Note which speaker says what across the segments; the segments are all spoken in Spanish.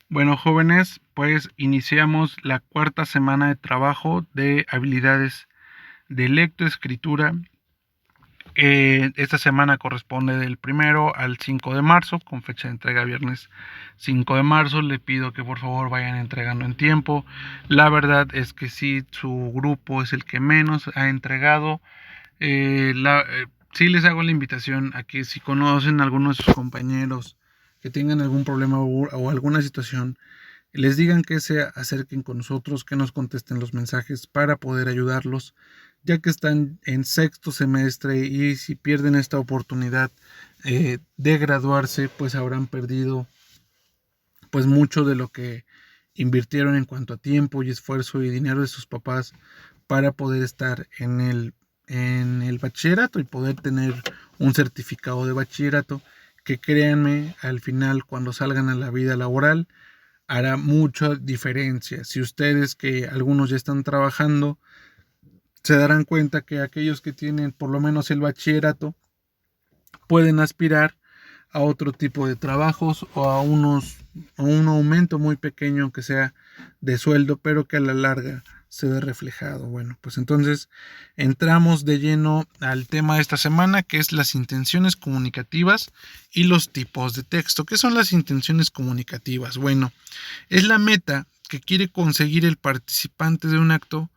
Speaker 1: Bueno, jóvenes, pues iniciamos la cuarta semana de trabajo de habilidades de lectoescritura. Esta semana corresponde del 1 al 5 de marzo, con fecha de entrega viernes 5 de marzo. Le pido que por favor vayan entregando en tiempo. La verdad es que sí, su grupo es el que menos ha entregado. Sí les hago la invitación a que si conocen a algunos de sus compañeros que tengan algún problema o alguna situación, les digan que se acerquen con nosotros, que nos contesten los mensajes para poder ayudarlos, ya que están en sexto semestre y si pierden esta oportunidad de graduarse, pues habrán perdido pues mucho de lo que invirtieron en cuanto a tiempo y esfuerzo y dinero de sus papás para poder estar en el bachillerato y poder tener un certificado de bachillerato que, créanme, al final cuando salgan a la vida laboral hará mucha diferencia. Si ustedes, que algunos ya están trabajando, se darán cuenta que aquellos que tienen por lo menos el bachillerato pueden aspirar a otro tipo de trabajos o a un aumento muy pequeño, aunque sea de sueldo, pero que a la larga se ve reflejado. Bueno, pues entonces entramos de lleno al tema de esta semana, que es las intenciones comunicativas y los tipos de texto. ¿Qué son las intenciones comunicativas? Bueno, es la meta que quiere conseguir el participante de un acto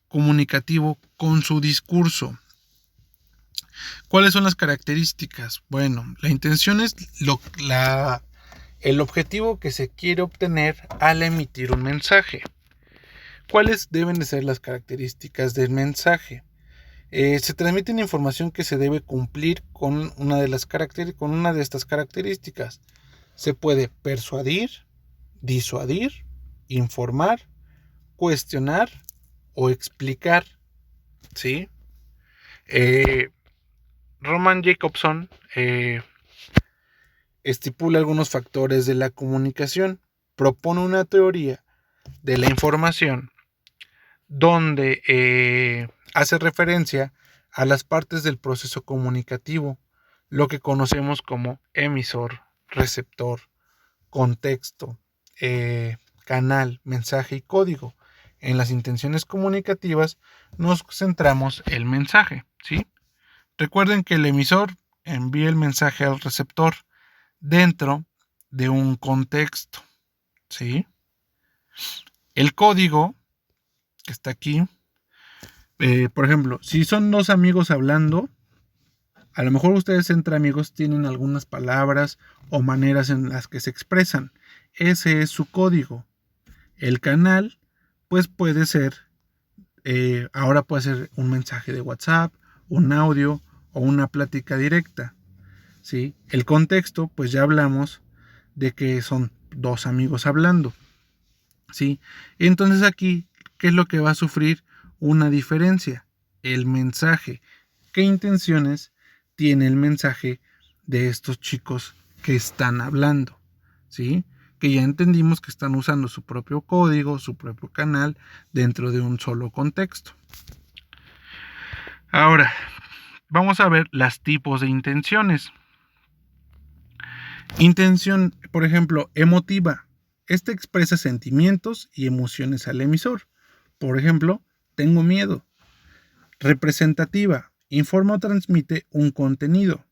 Speaker 1: comunicativo con su discurso. ¿Cuáles son las características? Bueno, la intención es el objetivo que se quiere obtener al emitir un mensaje. ¿Cuáles deben de ser las características del mensaje? Se transmite una información que se debe cumplir con con una de estas características. Se puede persuadir, disuadir, informar, cuestionar o explicar, ¿sí? Eh, Roman Jacobson estipula algunos factores de la comunicación, propone una teoría de la información donde hace referencia a las partes del proceso comunicativo, lo que conocemos como emisor, receptor, contexto, canal, mensaje y código. En las intenciones comunicativas nos centramos en el mensaje, ¿sí? Recuerden que el emisor envía el mensaje al receptor dentro de un contexto, ¿sí? El código que está aquí, por ejemplo, si son dos amigos hablando, a lo mejor ustedes entre amigos tienen algunas palabras o maneras en las que se expresan. Ese es su código. El canal, pues puede ser, ahora puede ser un mensaje de WhatsApp, un audio o una plática directa, ¿sí? El contexto, pues ya hablamos de que son dos amigos hablando, ¿sí? Entonces aquí, ¿qué es lo que va a sufrir una diferencia? El mensaje. ¿Qué intenciones tiene el mensaje de estos chicos que están hablando? ¿Sí? Que ya entendimos que están usando su propio código, su propio canal dentro de un solo contexto. Ahora, vamos a ver los tipos de intenciones. Intención, por ejemplo, emotiva. Esta expresa sentimientos y emociones al emisor. Por ejemplo, tengo miedo. Representativa. Informa o transmite un contenido.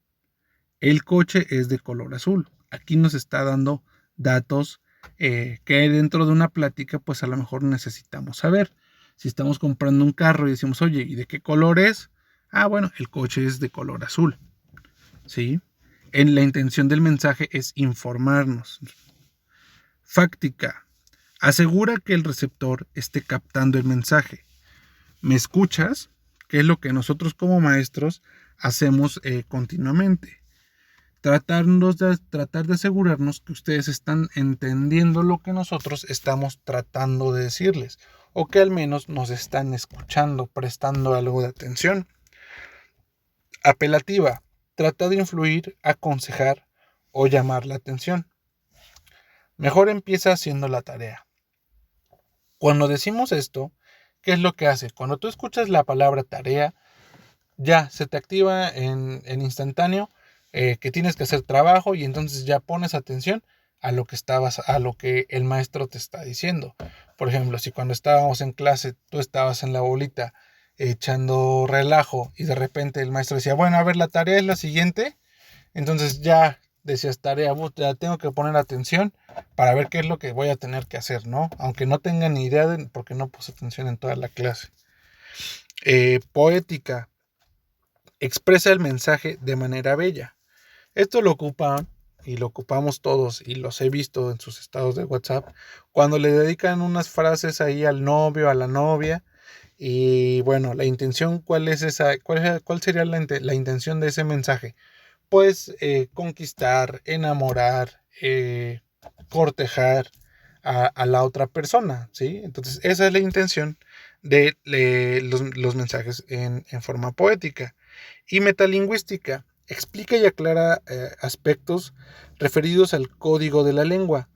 Speaker 1: El coche es de color azul. Aquí nos está dando datos que dentro de una plática pues a lo mejor necesitamos saber. Si estamos comprando un carro y decimos, oye, ¿y de qué color es? Ah, bueno, el coche es de color azul. ¿Sí? La intención del mensaje es informarnos. Fáctica. Asegura que el receptor esté captando el mensaje. ¿Me escuchas? Que es lo que nosotros como maestros hacemos continuamente. Tratar de asegurarnos que ustedes están entendiendo lo que nosotros estamos tratando de decirles, o que al menos nos están escuchando, prestando algo de atención. Apelativa. Trata de influir, aconsejar o llamar la atención. Mejor empieza haciendo la tarea. Cuando decimos esto, ¿qué es lo que hace? Cuando tú escuchas la palabra tarea, ya se te activa en instantáneo que tienes que hacer trabajo y entonces ya pones atención a lo que el maestro te está diciendo. Por ejemplo, si cuando estábamos en clase tú estabas en la bolita echando relajo y de repente el maestro decía, bueno, a ver, la tarea es la siguiente, entonces ya decías tarea, ya tengo que poner atención para ver qué es lo que voy a tener que hacer, ¿no? Aunque no tenga ni idea porque no puse atención en toda la clase. Poética. Expresa el mensaje de manera bella. Esto lo ocupan y lo ocupamos todos y los he visto en sus estados de WhatsApp cuando le dedican unas frases ahí al novio, a la novia. Y bueno, la intención, ¿cuál es esa? ¿Cuál sería la intención de ese mensaje? Pues conquistar, enamorar, cortejar a la otra persona, ¿sí? Entonces esa es la intención de los mensajes en forma poética. Y metalingüística, explica y aclara aspectos referidos al código de la lengua.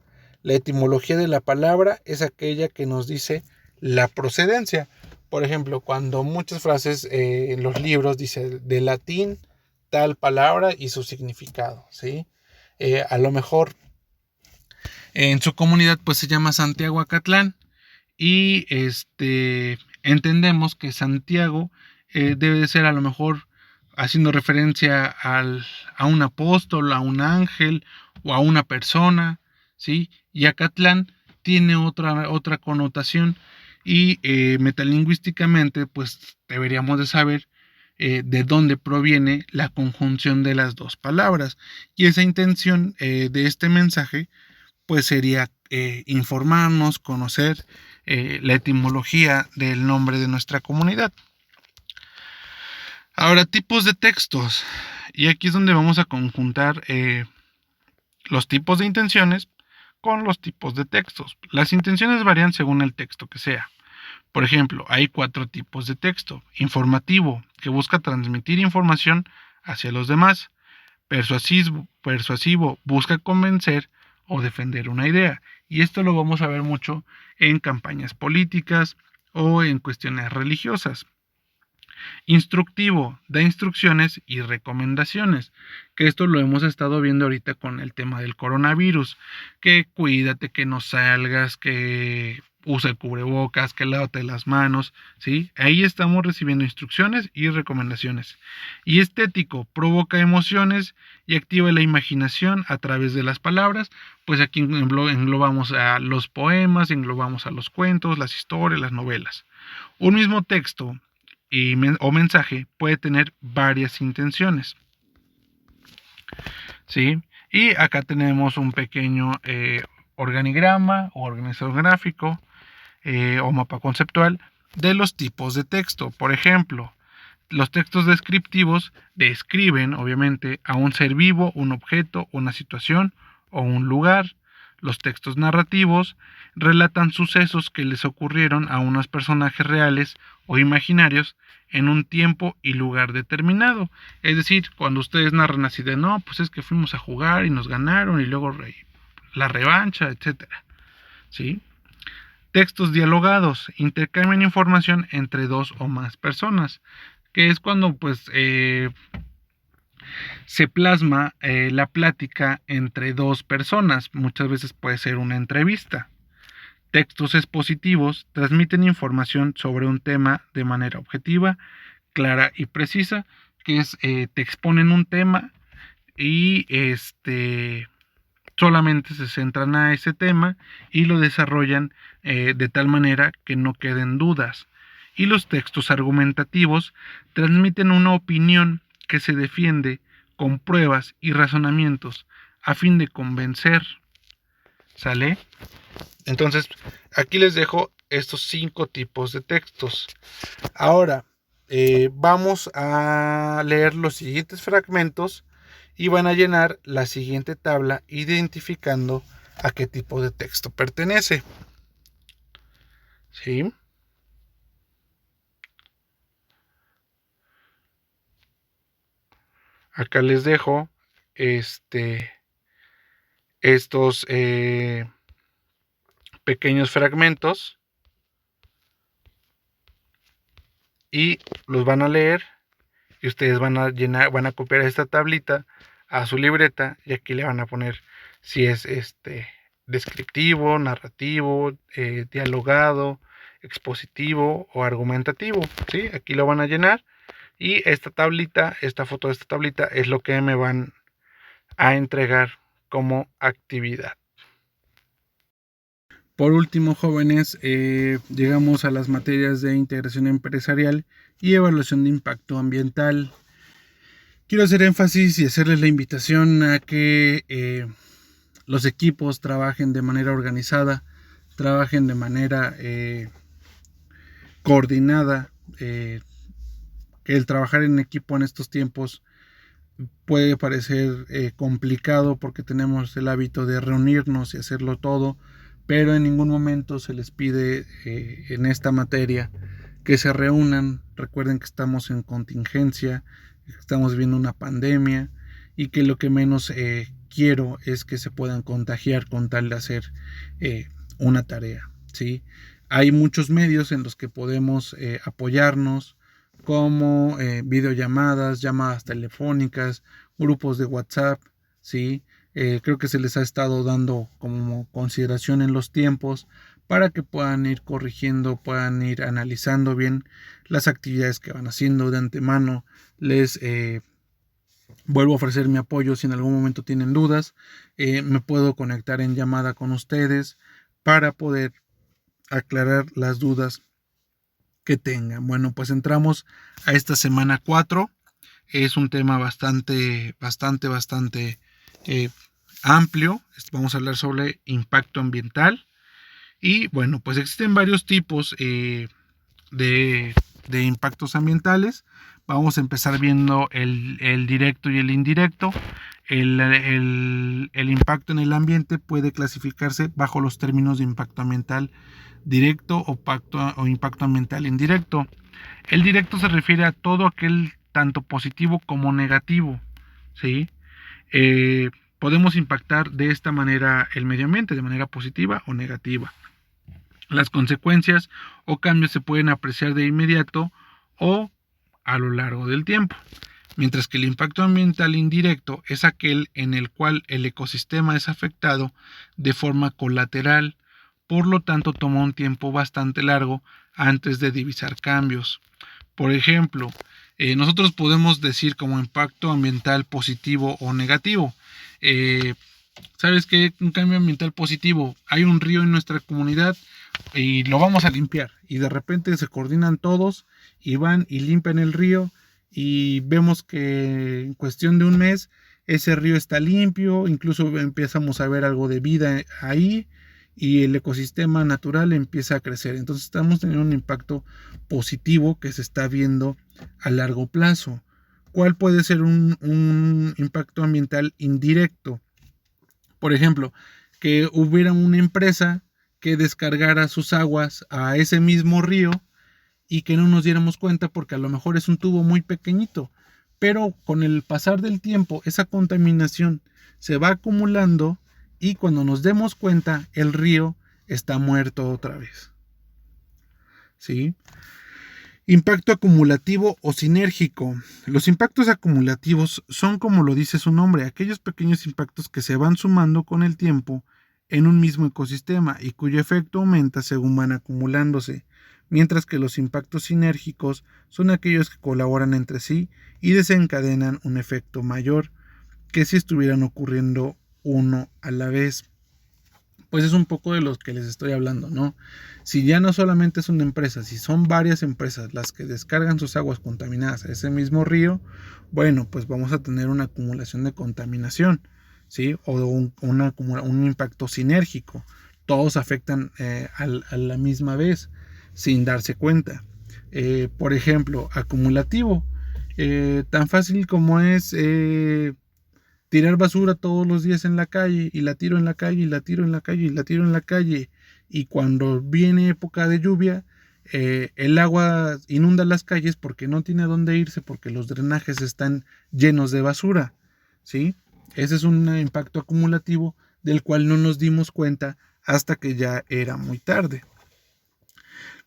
Speaker 1: La etimología de la palabra es aquella que nos dice la procedencia. Por ejemplo, cuando muchas frases en los libros dice de latín tal palabra y su significado, ¿sí? A lo mejor en su comunidad pues se llama Santiago Acatlán y entendemos que Santiago debe de ser a lo mejor haciendo referencia a un apóstol, a un ángel o a una persona, ¿sí? Y Acatlán tiene otra connotación y metalingüísticamente pues deberíamos de saber de dónde proviene la conjunción de las dos palabras. Y esa intención de este mensaje pues sería informarnos, conocer la etimología del nombre de nuestra comunidad. Ahora, tipos de textos. Y aquí es donde vamos a conjuntar los tipos de intenciones con los tipos de textos. Las intenciones varían según el texto que sea. Por ejemplo, hay 4 tipos de texto. Informativo, que busca transmitir información hacia los demás. Persuasivo, busca convencer o defender una idea. Y esto lo vamos a ver mucho en campañas políticas o en cuestiones religiosas. Instructivo, da instrucciones y recomendaciones, que esto lo hemos estado viendo ahorita con el tema del coronavirus, que cuídate, que no salgas, que usa el cubrebocas, que lávate las manos, ¿sí? Ahí estamos recibiendo instrucciones y recomendaciones. Y estético, provoca emociones y activa la imaginación a través de las palabras, pues aquí englobamos a los poemas, englobamos a los cuentos, las historias, las novelas. Un mismo texto o mensaje puede tener varias intenciones, ¿sí? Y acá tenemos un pequeño organigrama o organizador gráfico o mapa conceptual de los tipos de texto. Por ejemplo, los textos descriptivos describen, obviamente, a un ser vivo, un objeto, una situación o un lugar. Los textos narrativos relatan sucesos que les ocurrieron a unos personajes reales o imaginarios en un tiempo y lugar determinado. Es decir, cuando ustedes narran así de no, pues es que fuimos a jugar y nos ganaron y luego la revancha, etcétera. ¿Sí? Textos dialogados intercambian información entre dos o más personas, que es cuando pues se plasma la plática entre dos personas. Muchas veces puede ser una entrevista. Textos expositivos transmiten información sobre un tema de manera objetiva, clara y precisa, que es te exponen un tema y solamente se centran a ese tema y lo desarrollan de tal manera que no queden dudas. Y los textos argumentativos transmiten una opinión que se defiende con pruebas y razonamientos a fin de convencer. ¿Sale? Entonces, aquí les dejo estos 5 tipos de textos. Ahora, vamos a leer los siguientes fragmentos y van a llenar la siguiente tabla identificando a qué tipo de texto pertenece. ¿Sí? Acá les dejo estos pequeños fragmentos y los van a leer y ustedes van a copiar esta tablita a su libreta y aquí le van a poner si es descriptivo, narrativo, dialogado, expositivo o argumentativo, ¿sí? Aquí lo van a llenar y esta foto de esta tablita es lo que me van a entregar como actividad. Por último, jóvenes, llegamos a las materias de integración empresarial y evaluación de impacto ambiental. Quiero hacer énfasis y hacerles la invitación a que los equipos trabajen de manera organizada, trabajen de manera coordinada. Que el trabajar en equipo en estos tiempos puede parecer complicado porque tenemos el hábito de reunirnos y hacerlo todo, pero en ningún momento se les pide en esta materia que se reúnan. Recuerden que estamos en contingencia, estamos viendo una pandemia y que lo que menos quiero es que se puedan contagiar con tal de hacer una tarea, ¿sí? Hay muchos medios en los que podemos apoyarnos, como videollamadas, llamadas telefónicas, grupos de WhatsApp, ¿sí? Creo que se les ha estado dando como consideración en los tiempos para que puedan ir corrigiendo, puedan ir analizando bien las actividades que van haciendo de antemano. Les vuelvo a ofrecer mi apoyo si en algún momento tienen dudas. Me puedo conectar en llamada con ustedes para poder aclarar las dudas que tengan. Bueno, pues entramos a esta semana 4. Es un tema bastante amplio. Vamos a hablar sobre impacto ambiental. Y bueno, pues existen varios tipos de impactos ambientales. Vamos a empezar viendo el directo y el indirecto. El impacto en el ambiente puede clasificarse bajo los términos de impacto ambiental directo o impacto ambiental indirecto. El directo se refiere a todo aquel tanto positivo como negativo, ¿sí? Podemos impactar de esta manera el medio ambiente, de manera positiva o negativa. Las consecuencias o cambios se pueden apreciar de inmediato o a lo largo del tiempo, mientras que el impacto ambiental indirecto es aquel en el cual el ecosistema es afectado de forma colateral, por lo tanto toma un tiempo bastante largo antes de divisar cambios. Por ejemplo, nosotros podemos decir como impacto ambiental positivo o negativo. ¿Sabes qué? Un cambio ambiental positivo. Hay un río en nuestra comunidad y lo vamos a limpiar. Y de repente se coordinan todos y van y limpian el río y vemos que en cuestión de un mes ese río está limpio, incluso empezamos a ver algo de vida ahí y el ecosistema natural empieza a crecer. Entonces estamos teniendo un impacto positivo que se está viendo a largo plazo. ¿Cuál puede ser un impacto ambiental indirecto? Por ejemplo, que hubiera una empresa que descargara sus aguas a ese mismo río y que no nos diéramos cuenta porque a lo mejor es un tubo muy pequeñito, pero con el pasar del tiempo esa contaminación se va acumulando y cuando nos demos cuenta el río está muerto otra vez. ¿Sí? Impacto acumulativo o sinérgico. Los impactos acumulativos son, como lo dice su nombre, aquellos pequeños impactos que se van sumando con el tiempo en un mismo ecosistema y cuyo efecto aumenta según van acumulándose, mientras que los impactos sinérgicos son aquellos que colaboran entre sí y desencadenan un efecto mayor que si estuvieran ocurriendo uno a la vez. Pues es un poco de los que les estoy hablando, ¿no? Si ya no solamente es una empresa, si son varias empresas las que descargan sus aguas contaminadas a ese mismo río, bueno, pues vamos a tener una acumulación de contaminación, ¿sí? O un impacto sinérgico. Todos afectan a la misma vez, sin darse cuenta. Por ejemplo, acumulativo. Tan fácil como es tirar basura todos los días en la calle y la tiro en la calle y la tiro en la calle y la tiro en la calle y cuando viene época de lluvia el agua inunda las calles porque no tiene a dónde irse porque los drenajes están llenos de basura, ¿sí? Ese es un impacto acumulativo del cual no nos dimos cuenta hasta que ya era muy tarde.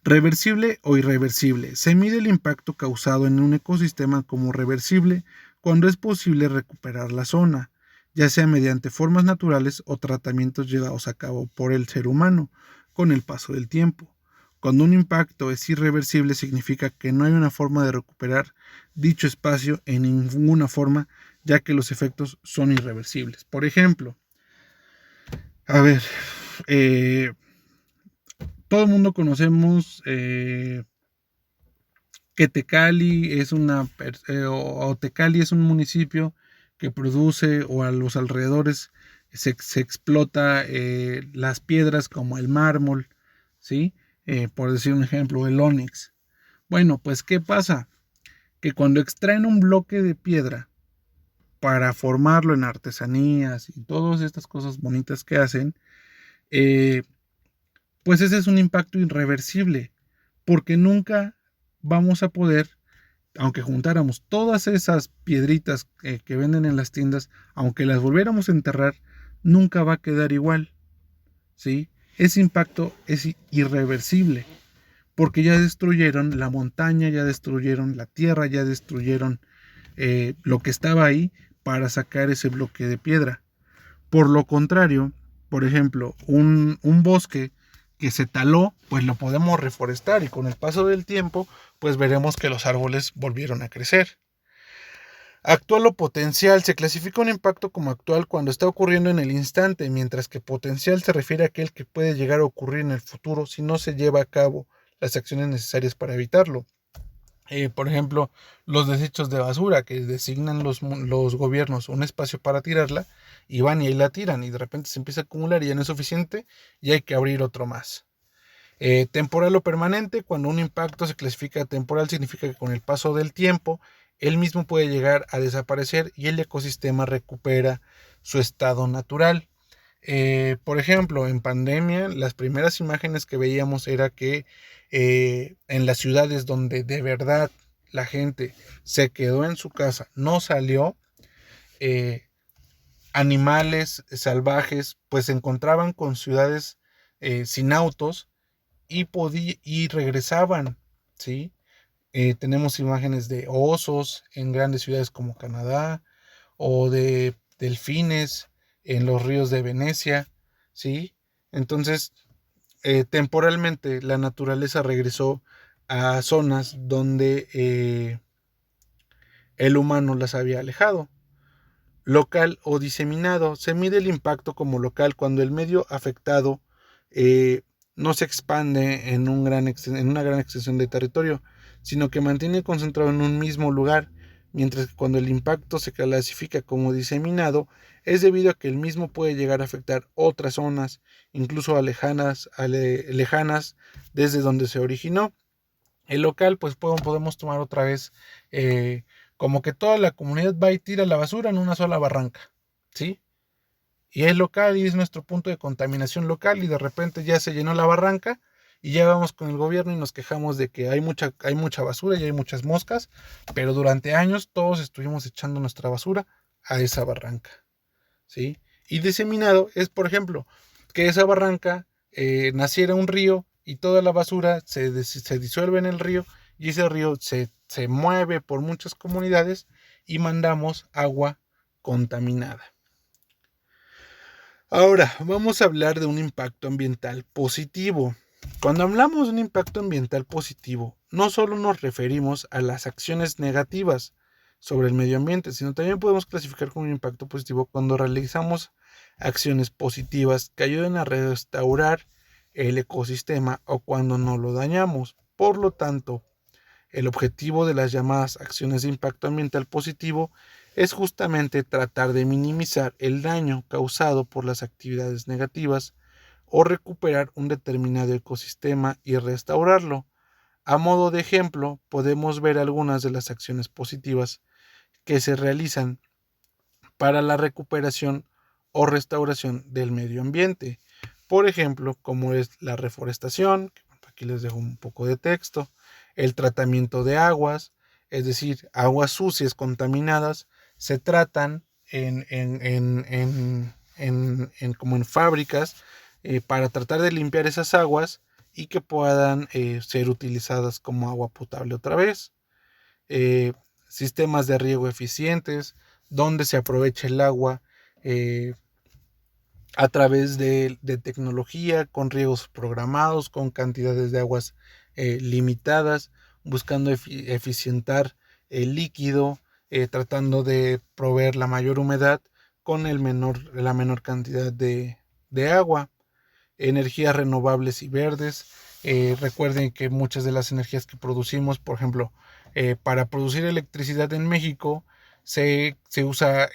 Speaker 1: Reversible o irreversible. Se mide el impacto causado en un ecosistema como reversible cuando es posible recuperar la zona, ya sea mediante formas naturales o tratamientos llevados a cabo por el ser humano con el paso del tiempo. Cuando un impacto es irreversible, significa que no hay una forma de recuperar dicho espacio en ninguna forma, ya que los efectos son irreversibles. Por ejemplo, a ver, todo el mundo conocemos que Tecali es o Tecali es un municipio que produce, o a los alrededores se explota las piedras como el mármol, ¿sí? Por decir un ejemplo, el ónix. Bueno, pues ¿qué pasa? Que cuando extraen un bloque de piedra para formarlo en artesanías y todas estas cosas bonitas que hacen, eh, pues ese es un impacto irreversible, porque nunca vamos a poder, aunque juntáramos todas esas piedritas que venden en las tiendas, aunque las volviéramos a enterrar, nunca va a quedar igual, ¿sí? Ese impacto es irreversible, porque ya destruyeron la montaña, ya destruyeron la tierra, ya destruyeron lo que estaba ahí para sacar ese bloque de piedra. Por lo contrario, por ejemplo, un bosque que se taló, pues lo podemos reforestar y con el paso del tiempo, pues veremos que los árboles volvieron a crecer. Actual o potencial. Se clasifica un impacto como actual cuando está ocurriendo en el instante, mientras que potencial se refiere a aquel que puede llegar a ocurrir en el futuro si no se lleva a cabo las acciones necesarias para evitarlo. Por ejemplo, los desechos de basura que designan los gobiernos un espacio para tirarla, y van y ahí la tiran y de repente se empieza a acumular y ya no es suficiente y hay que abrir otro más. Temporal o permanente. Cuando un impacto se clasifica temporal, significa que con el paso del tiempo él mismo puede llegar a desaparecer y el ecosistema recupera su estado natural. Por ejemplo, en pandemia, las primeras imágenes que veíamos era que en las ciudades donde de verdad la gente se quedó en su casa, no salió, animales salvajes pues se encontraban con ciudades sin autos y regresaban, ¿sí? Tenemos imágenes de osos en grandes ciudades como Canadá, o de delfines en los ríos de Venecia, ¿sí? Entonces, temporalmente la naturaleza regresó a zonas donde el humano las había alejado. Local o diseminado. Se mide el impacto como local cuando el medio afectado eh, no se expande en una gran extensión de territorio, sino que mantiene concentrado en un mismo lugar, mientras que cuando el impacto se clasifica como diseminado, es debido a que el mismo puede llegar a afectar otras zonas, incluso lejanas desde donde se originó. El local, pues podemos tomar otra vez como que toda la comunidad va y tira la basura en una sola barranca, ¿sí? Y es local y es nuestro punto de contaminación local y de repente ya se llenó la barranca y ya vamos con el gobierno y nos quejamos de que hay mucha basura y hay muchas moscas, pero durante años todos estuvimos echando nuestra basura a esa barranca, ¿sí? Y diseminado es, por ejemplo, que esa barranca naciera un río y toda la basura se disuelve en el río y ese río se mueve por muchas comunidades y mandamos agua contaminada. Ahora, vamos a hablar de un impacto ambiental positivo. Cuando hablamos de un impacto ambiental positivo, no solo nos referimos a las acciones negativas sobre el medio ambiente, sino también podemos clasificar como un impacto positivo cuando realizamos acciones positivas que ayuden a restaurar el ecosistema o cuando no lo dañamos. Por lo tanto, el objetivo de las llamadas acciones de impacto ambiental positivo es justamente tratar de minimizar el daño causado por las actividades negativas o recuperar un determinado ecosistema y restaurarlo. A modo de ejemplo, podemos ver algunas de las acciones positivas que se realizan para la recuperación o restauración del medio ambiente. Por ejemplo, como es la reforestación, aquí les dejo un poco de texto, el tratamiento de aguas, es decir, aguas sucias contaminadas, se tratan como en fábricas para tratar de limpiar esas aguas y que puedan ser utilizadas como agua potable otra vez. Sistemas de riego eficientes, donde se aprovecha el agua a través de tecnología, con riegos programados, con cantidades de aguas limitadas, buscando eficientar el líquido, tratando de proveer la mayor humedad con la menor cantidad de agua. Energías renovables y verdes. Recuerden que muchas de las energías que producimos, por ejemplo, para producir electricidad en México se usa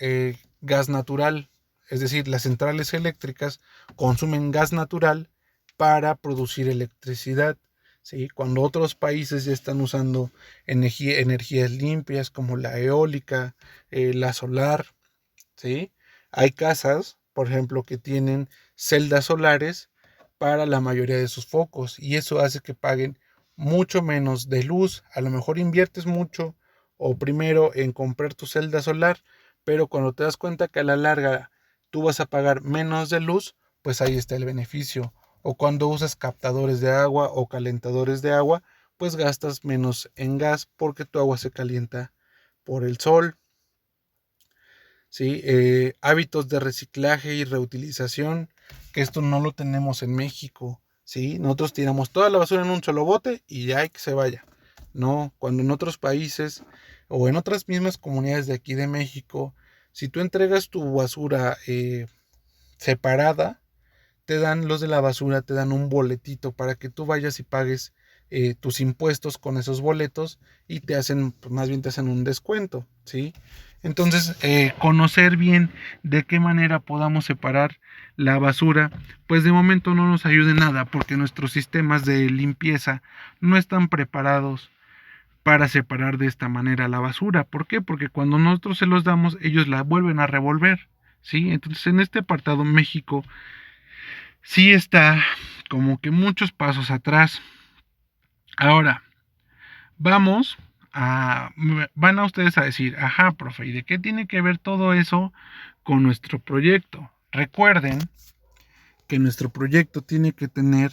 Speaker 1: gas natural, es decir, las centrales eléctricas consumen gas natural para producir electricidad. ¿Sí? Cuando otros países ya están usando energías limpias como la eólica, la solar, ¿sí? Hay casas, por ejemplo, que tienen celdas solares para la mayoría de sus focos y eso hace que paguen mucho menos de luz. A lo mejor inviertes mucho o primero en comprar tu celda solar, pero cuando te das cuenta que a la larga tú vas a pagar menos de luz, pues ahí está el beneficio. O cuando usas captadores de agua o calentadores de agua, pues gastas menos en gas porque tu agua se calienta por el sol. ¿Sí? Hábitos de reciclaje y reutilización, que esto no lo tenemos en México. ¿Sí? Nosotros tiramos toda la basura en un solo bote y ya hay que se vaya. No, cuando en otros países o en otras mismas comunidades de aquí de México, si tú entregas tu basura separada, te dan los de la basura, te dan un boletito para que tú vayas y pagues tus impuestos con esos boletos y te hacen, pues más bien te hacen un descuento, ¿sí? Entonces, conocer bien de qué manera podamos separar la basura, pues de momento no nos ayude nada porque nuestros sistemas de limpieza no están preparados para separar de esta manera la basura. ¿Por qué? Porque cuando nosotros se los damos, ellos la vuelven a revolver, ¿sí? Entonces, en este apartado México sí está como que muchos pasos atrás. Ahora, vamos van a ustedes a decir, ajá, profe, ¿y de qué tiene que ver todo eso con nuestro proyecto? Recuerden que nuestro proyecto tiene que tener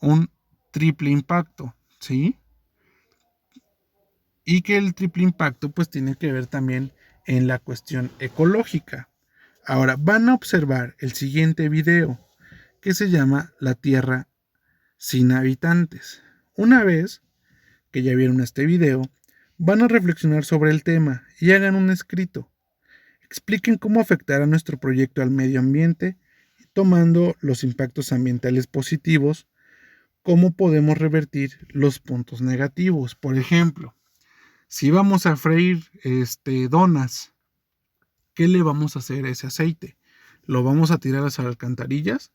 Speaker 1: un triple impacto, ¿sí? Y que el triple impacto pues tiene que ver también en la cuestión ecológica. Ahora, van a observar el siguiente video que se llama La Tierra sin habitantes. Una vez que ya vieron este video, van a reflexionar sobre el tema y hagan un escrito. Expliquen cómo afectará nuestro proyecto al medio ambiente, tomando los impactos ambientales positivos, cómo podemos revertir los puntos negativos. Por ejemplo, si vamos a freír donas, ¿qué le vamos a hacer a ese aceite? ¿Lo vamos a tirar a las alcantarillas?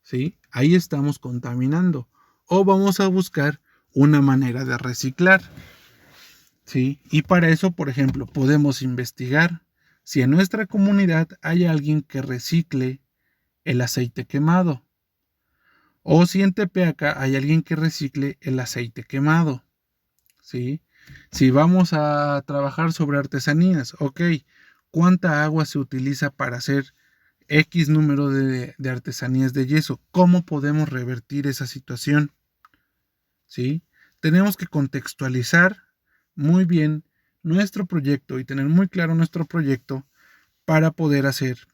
Speaker 1: ¿Sí? Ahí estamos contaminando. O vamos a buscar una manera de reciclar. ¿Sí? Y para eso, por ejemplo, podemos investigar si en nuestra comunidad hay alguien que recicle el aceite quemado. O si en Tepeaca hay alguien que recicle el aceite quemado. ¿Sí? Si vamos a trabajar sobre artesanías, ok, ¿cuánta agua se utiliza para hacer X número de artesanías de yeso? ¿Cómo podemos revertir esa situación? ¿Sí? Tenemos que contextualizar muy bien nuestro proyecto y tener muy claro nuestro proyecto para poder hacer